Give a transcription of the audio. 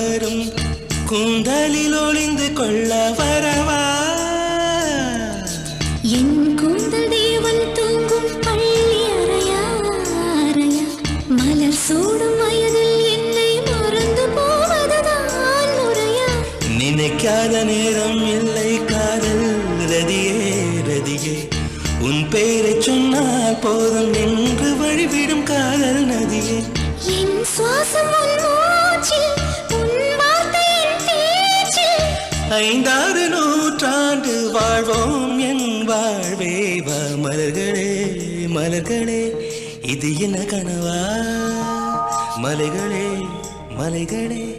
வரும் கூந்தலில் ஒளிந்து கொள்ள வரவா என் கூந்தல் தேவன் தூங்கும் பள்ளி அறையா அறையா மலர் சூடும் வயதில் என்னை மறந்து போவதுதான் முறையா நினைக்காத நேரம் இல்லை காதல் ரதியே ரதியே உன் பெயரை சொன்னால் போதும் என்று வழிவிடும் காதல் நதியே என் சுவாசம் உன் மூச்சில் உன் வார்த்தையின் பேச்சில் 5-6 நூற்றாண்டு வாழ்வோம் என் வாழ்வே வா மலர்களே மலர்களே இது என்ன கனவா மலைகளே மலைகளே